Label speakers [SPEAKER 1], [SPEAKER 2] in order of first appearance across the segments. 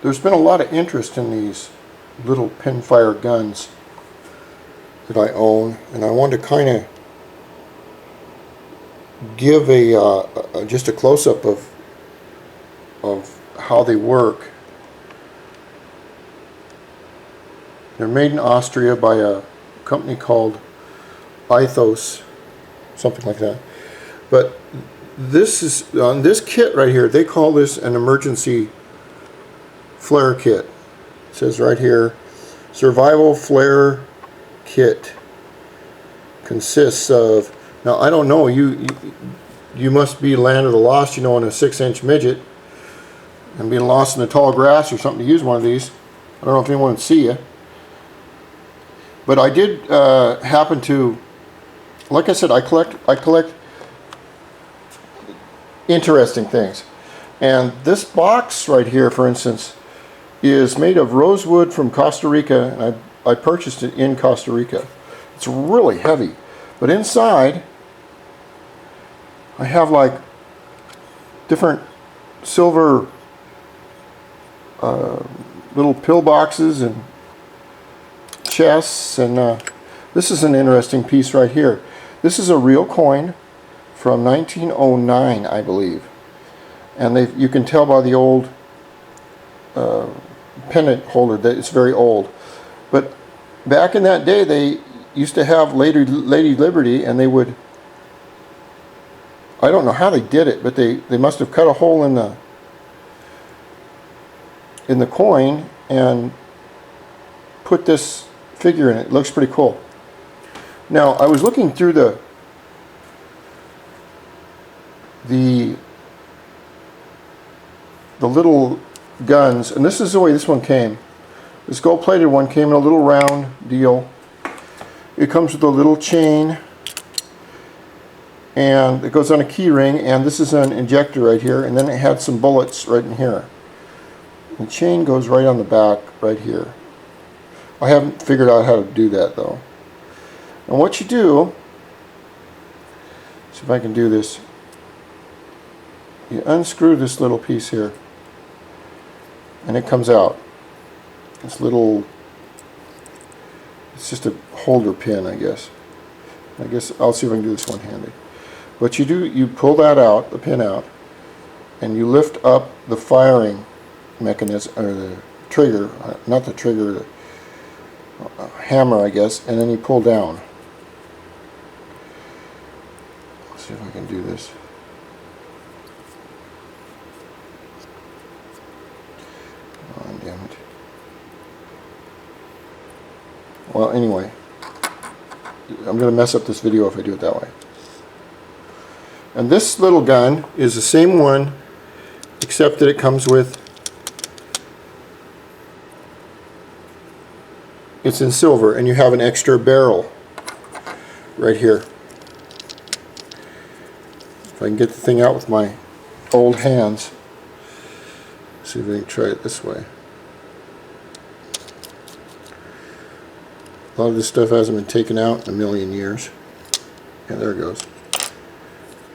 [SPEAKER 1] There's been a lot of interest in these little pinfire guns that I own, and I want to kind of give just a close-up of how they work. They're made in Austria by a company called Ithos, something like that. But this is on this kit right here. They call this an emergency flare kit. It says right here, survival flare kit consists of. Now I don't know. You must be land of the lost, you know, in a 6-inch midget, and being lost in the tall grass or something to use one of these. I don't know if anyone would see you. But I did happen to, like I said, I collect interesting things. And this box right here, for instance, is made of rosewood from Costa Rica, and I purchased it in Costa Rica. It's really heavy. But inside, I have like different silver little pill boxes and chests, and this is an interesting piece right here. This is a real coin from 1909, I believe, and you can tell by the old pendant holder that it's very old. But back in that day, they used to have Lady Liberty, and they would, I don't know how they did it, but they must have cut a hole in the coin and put this figure in it. It looks pretty cool. Now I was looking through the little guns, and this is the way this one came. This gold-plated one came in a little round deal. It comes with a little chain, and it goes on a key ring, and this is an injector right here, and then it had some bullets right in here. The chain goes right on the back right here. I haven't figured out how to do that though. And what you do, see if I can do this, you unscrew this little piece here, and it comes out. This little, it's just a holder pin, I guess. I guess I'll see if I can do this one-handed. What you do, you pull that out, the pin out, and you lift up the firing mechanism, or the trigger, not the trigger, the hammer, I guess, and then you pull down. Let's see if I can do this. Oh, damn it. Well, anyway, I'm going to mess up this video if I do it that way. And this little gun is the same one, except that it comes with, it's in silver, and you have an extra barrel right here. If I can get the thing out with my old hands. See if I can try it this way. A lot of this stuff hasn't been taken out in a million years. Yeah, there it goes.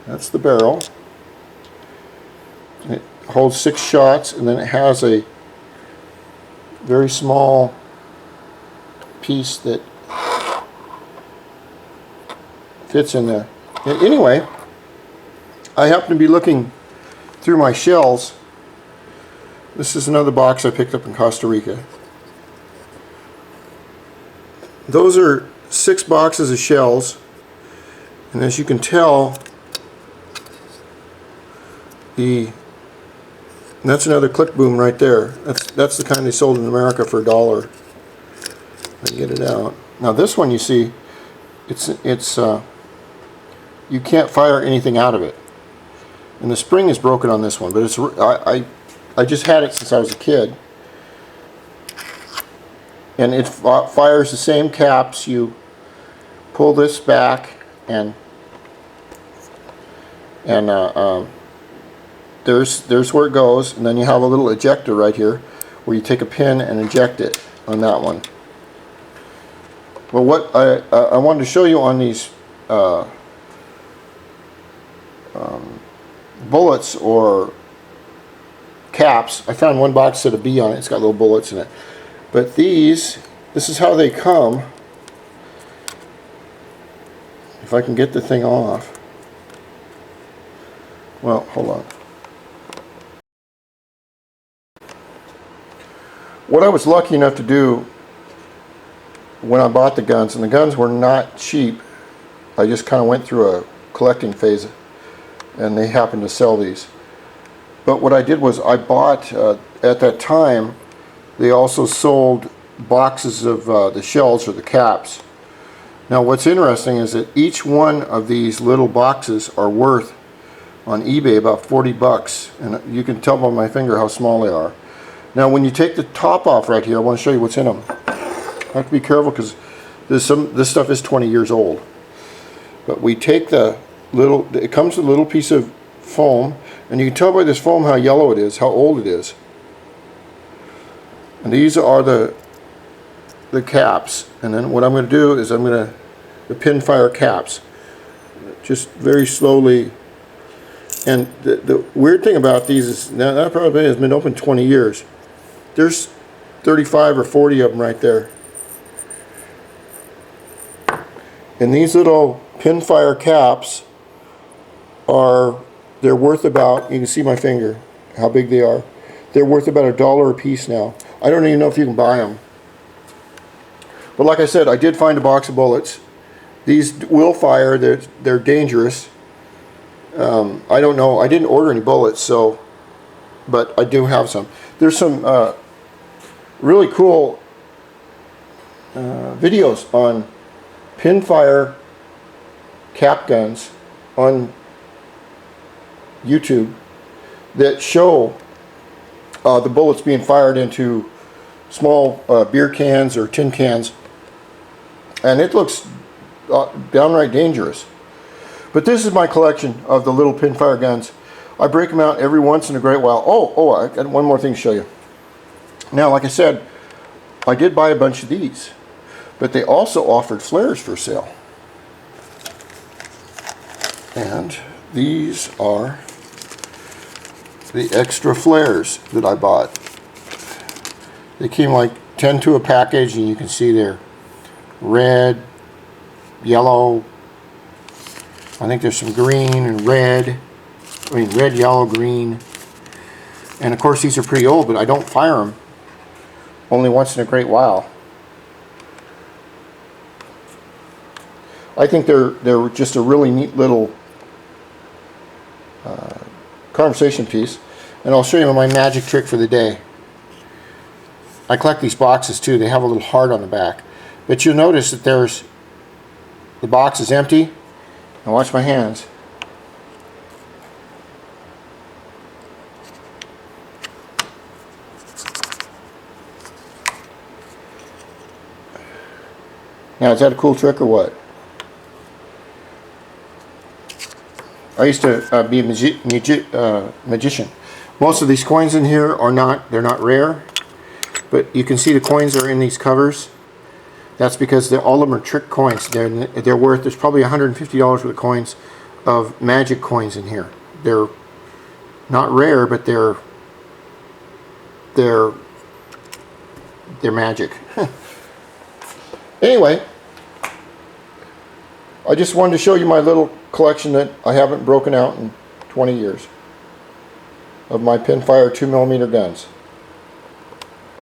[SPEAKER 1] That's the barrel. It holds 6 shots, and then it has a very small piece that fits in there. Anyway, I happen to be looking through my shells. This is another box I picked up in Costa Rica. Those are 6 boxes of shells, and as you can tell, that's another click boom right there. That's the kind they sold in America for $1. I can get it out. Now this one, you see, it's you can't fire anything out of it, and the spring is broken on this one. But it's I just had it since I was a kid, and it fires the same caps. You pull this back, and there's where it goes, and then you have a little ejector right here where you take a pin and eject it on that one. Well, what I wanted to show you on these bullets or caps. I found one box that had a B on it. It's got little bullets in it. But this is how they come. If I can get the thing off. Well, hold on. What I was lucky enough to do when I bought the guns, and the guns were not cheap, I just kind of went through a collecting phase, and they happened to sell these. But what I did was I bought, at that time, they also sold boxes of the shells or the caps. Now what's interesting is that each one of these little boxes are worth on eBay about 40 bucks, and you can tell by my finger how small they are. Now when you take the top off right here, I want to show you what's in them. I have to be careful because this stuff is 20 years old. But we take the little, it comes with a little piece of foam, and you can tell by this foam how yellow it is, how old it is. And these are the caps. And then what I'm going to do is the pinfire caps, just very slowly. And the weird thing about these is, now that probably has been open 20 years. There's 35 or 40 of them right there. And these little pinfire caps they're worth about, you can see my finger, how big they are. They're worth about $1 a piece now. I don't even know if you can buy them. But like I said, I did find a box of bullets. These will fire, they're dangerous. I don't know, I didn't order any bullets, but I do have some. There's some really cool videos on pinfire cap guns on YouTube that show the bullets being fired into small beer cans or tin cans, and it looks downright dangerous. But this is my collection of the little pinfire guns. I break them out every once in a great while. I got one more thing to show you. Now, like I said, I did buy a bunch of these, but they also offered flares for sale. And these are the extra flares that I bought. They came like 10 to a package, and you can see they're red, yellow, I think there's some green and red. I mean red, yellow, green. And of course these are pretty old, but I don't fire them only once in a great while. I think they're just a really neat little conversation piece. And I'll show you my magic trick for the day. I collect these boxes too. They have a little heart on the back. But you'll notice that the box is empty. Now watch my hands. Now, is that a cool trick or what? I used to be a magician. Most of these coins in here they're not rare, but you can see the coins are in these covers. That's because all of them are trick coins. They're worth, there's probably $150 worth of coins of magic coins in here. They're not rare, but they're magic. Anyway, I just wanted to show you my little collection that I haven't broken out in 20 years of my pinfire 2mm guns.